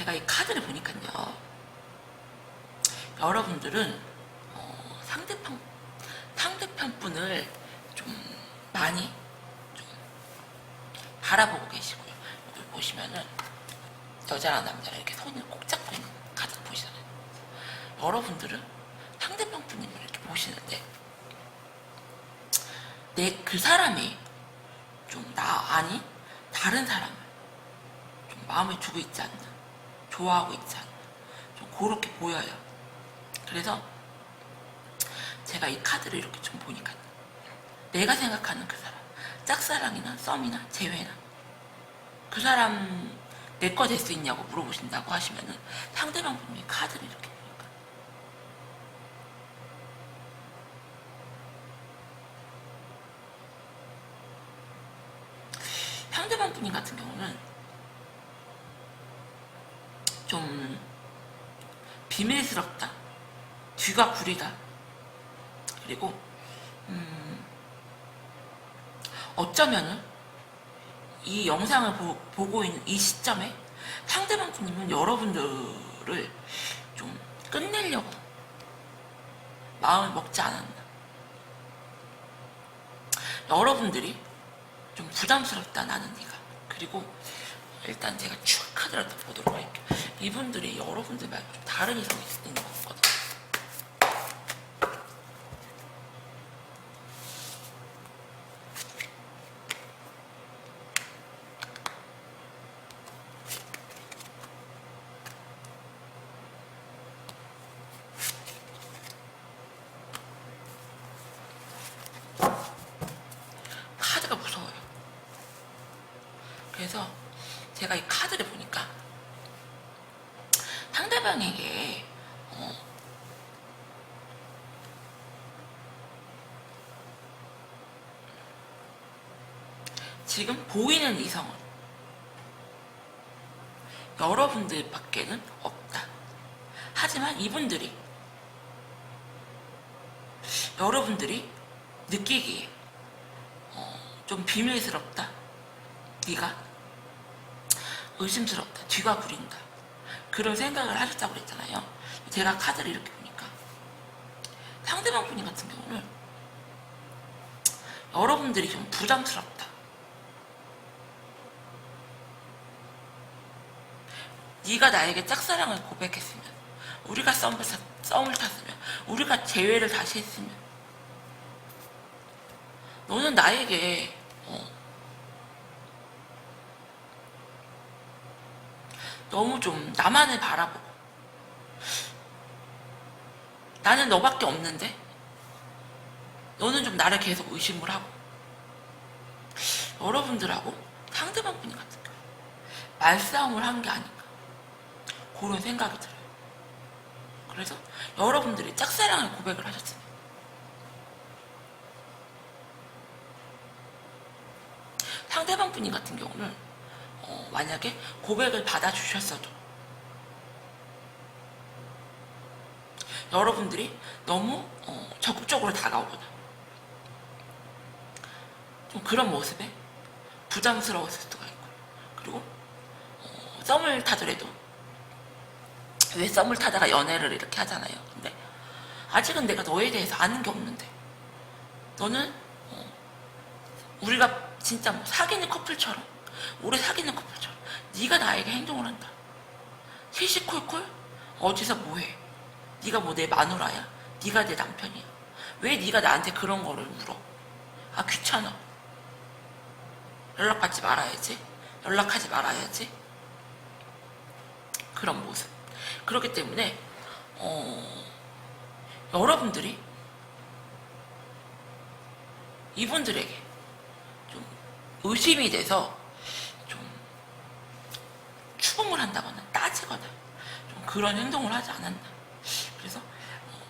제가 이 카드를 보니까요, 여러분들은 상대편 분을 좀 많이 좀 바라보고 계시고요. 여기 보시면은 여자랑 남자랑 이렇게 손을 꼭 잡고 있는 카드 보시잖아요. 여러분들은 상대편 분을 이렇게 보시는데 그 사람이 좀 아니 다른 사람을 좀 마음에 두고 있지 않나, 좋아하고 있지 않나, 좀 그렇게 보여요. 그래서 제가 이 카드를 이렇게 좀 보니까 내가 생각하는 그 사람, 짝사랑이나 썸이나 재회나 그 사람 내 거 될 수 있냐고 물어보신다고 하시면은 상대방 분이 카드를 이렇게 보니까 상대방 분이 같은 경우는 좀 비밀스럽다, 뒤가 구리다, 그리고 어쩌면은 이 영상을 보고 있는 이 시점에 상대방 분이면 여러분들을 좀 끝내려고 마음을 먹지 않았나, 여러분들이 좀 부담스럽다 나는 네가. 그리고 일단 제가 쭉 카드를 더 보도록 할게요. 이분들이 여러분들 말고 좀 다른 이성이 있는 것 같거든요. 카드가 무서워요. 그래서 제가 이 카드를 보니까 상대방에게 지금 보이는 이성은 여러분들밖에는 없다. 하지만 이분들이 여러분들이 느끼기에 좀 비밀스럽다, 네가 의심스럽다, 뒤가 구린다, 그런 생각을 하셨다고 그랬잖아요. 제가 카드를 이렇게 보니까 상대방 분이 같은 경우는 여러분들이 좀 부담스럽다, 네가 나에게 짝사랑을 고백했으면, 우리가 썸을 탔으면, 우리가 재회를 다시 했으면 너는 나에게 너무 좀 나만을 바라보고, 나는 너밖에 없는데 너는 좀 나를 계속 의심을 하고, 여러분들하고 상대방 분이 같은 경우 말싸움을 한 게 아닌가, 그런 생각이 들어요. 그래서 여러분들이 짝사랑을 고백을 하셨으면 상대방 분이 같은 경우는 만약에 고백을 받아주셨어도 여러분들이 너무 적극적으로 다가오거나 좀 그런 모습에 부담스러웠을 수가 있고, 그리고 썸을 타더라도, 왜 썸을 타다가 연애를 이렇게 하잖아요. 근데 아직은 내가 너에 대해서 아는 게 없는데 너는 우리가 진짜 뭐 사귀는 커플처럼, 오래 사귀는 커플처럼 네가 나에게 행동을 한다. 시시콜콜 어디서 뭐해, 네가 뭐 내 마누라야, 네가 내 남편이야, 왜 네가 나한테 그런 거를 물어, 아 귀찮아, 연락받지 말아야지, 연락하지 말아야지, 그런 모습. 그렇기 때문에 여러분들이 이분들에게 좀 의심이 돼서 좀 추궁을 한다거나 따지거나 좀 그런 행동을 하지 않았나. 그래서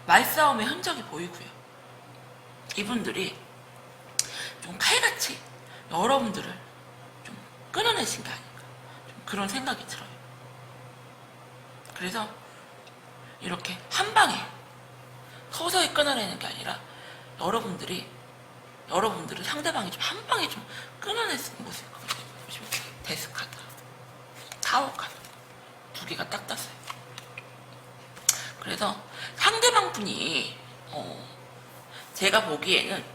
말싸움의 흔적이 보이고요. 이분들이 좀 칼같이 여러분들을 좀 끊어내신 게 아닌가, 좀 그런 생각이 들어요. 그래서 이렇게 한 방에 서서히 끊어내는 게 아니라 여러분들을 상대방이 좀 한 방에 좀 끊어내는 모습이 거든요. 보시면 데스 카드, 타워 카드, 두 개가 딱 땄어요. 그래서 상대방 분이 제가 보기에는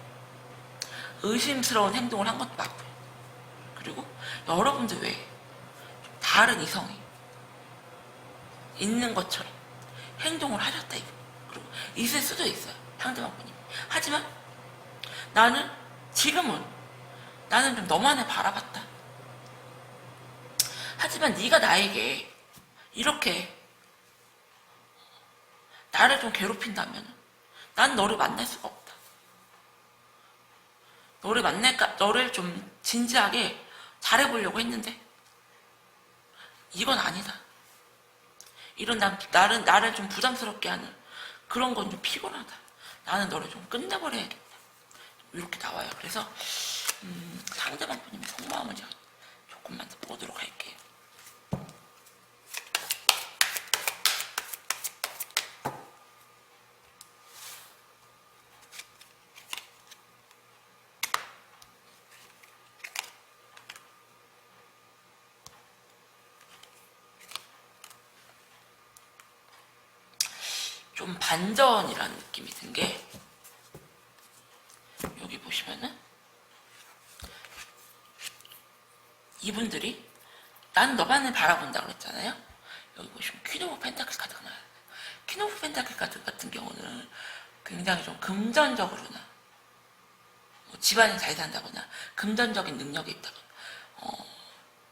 의심스러운 행동을 한 것도 맞고요. 그리고 여러분들 외에 다른 이성이 있는 것처럼 행동을 하셨다 이거. 그리고 있을 수도 있어요. 상대방 분이. 하지만 지금은 나는 좀 너만을 바라봤다. 하지만 네가 나에게 이렇게 나를 좀 괴롭힌다면 난 너를 만날 수가 없다. 너를 좀 진지하게 잘해보려고 했는데 이건 아니다. 이런 나를 좀 부담스럽게 하는 그런 건 좀 피곤하다. 나는 너를 좀 끝내버려야겠다. 이렇게 나와요. 그래서 상대방 분님의 속마음을 제가 조금만 더 보도록 할게요. 좀 반전이라는 느낌이 든 게 여기 보시면은 이분들이 난 너만을 바라본다 그랬잖아요. 여기 보시면 퀸 오브 펜타클 카드가 나와요. 퀸 오브 펜타클 카드 같은 경우는 굉장히 좀 금전적으로나 뭐 집안이 잘 산다거나 금전적인 능력이 있다거나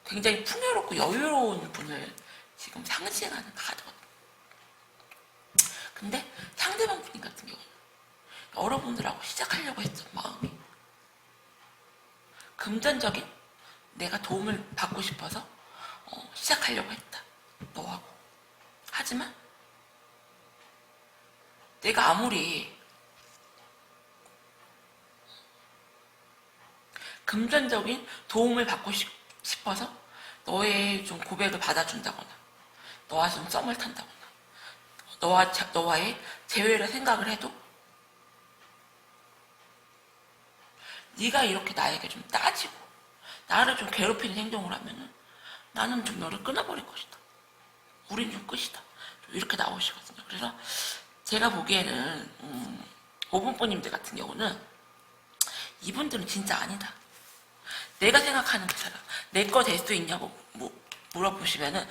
굉장히 풍요롭고 여유로운 분을 지금 상징하는 카드거든요. 근데 상대방 분 같은 경우는 여러분들하고 시작하려고 했던 마음이 금전적인 내가 도움을 받고 싶어서 시작하려고 했다. 너하고. 하지만 내가 아무리 금전적인 도움을 받고 싶어서 너의 좀 고백을 받아준다거나 너와 좀 썸을 탄다거나 너와의 재회를 생각을 해도 네가 이렇게 나에게 좀 따지고 나를 좀 괴롭히는 행동을 하면은 나는 좀 너를 끊어버릴 것이다. 우린 좀 끝이다. 좀 이렇게 나오시거든요. 그래서 제가 보기에는 5분뽀님들 같은 경우는 이분들은 진짜 아니다. 내가 생각하는 그 사람 내 거 될 수 있냐고 물어보시면은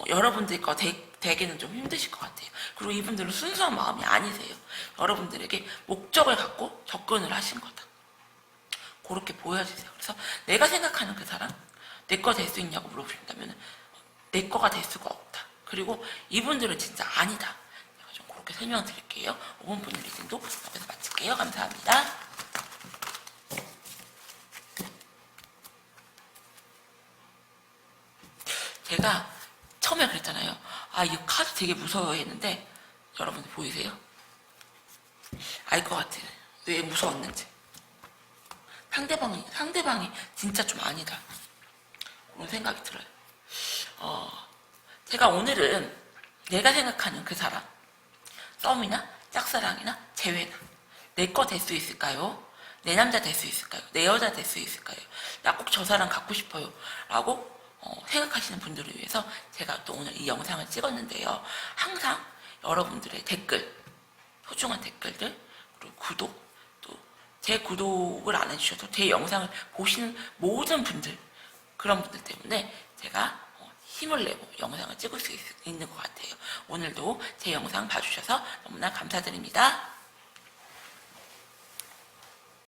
여러분들 거 되기는 좀 힘드실 것 같아요. 그리고 이분들은 순수한 마음이 아니세요. 여러분들에게 목적을 갖고 접근을 하신 거다. 그렇게 보여지세요. 그래서 내가 생각하는 그 사람 내 거 될 수 있냐고 물어보신다면 내 거가 될 수가 없다. 그리고 이분들은 진짜 아니다. 제가 좀 그렇게 설명드릴게요. 5분 분들 리딩도 여기서 마칠게요. 감사합니다. 제가 처음에 그랬잖아요. 이 카드 되게 무서워 했는데 여러분들 보이세요? 알 것 같아요. 왜 무서웠는지. 상대방이 진짜 좀 아니다. 그런 생각이 들어요. 제가 오늘은 내가 생각하는 그 사람, 썸이나 짝사랑이나 재회나 내 거 될 수 있을까요? 내 남자 될 수 있을까요? 내 여자 될 수 있을까요? 나 꼭 저 사람 갖고 싶어요. 라고 생각하시는 분들을 위해서 제가 또 오늘 이 영상을 찍었는데요. 항상 여러분들의 댓글, 소중한 댓글들, 그리고 구독, 또 제 구독을 안 해주셔도 제 영상을 보시는 모든 분들, 그런 분들 때문에 제가 힘을 내고 영상을 찍을 수 있는 것 같아요. 오늘도 제 영상 봐주셔서 너무나 감사드립니다.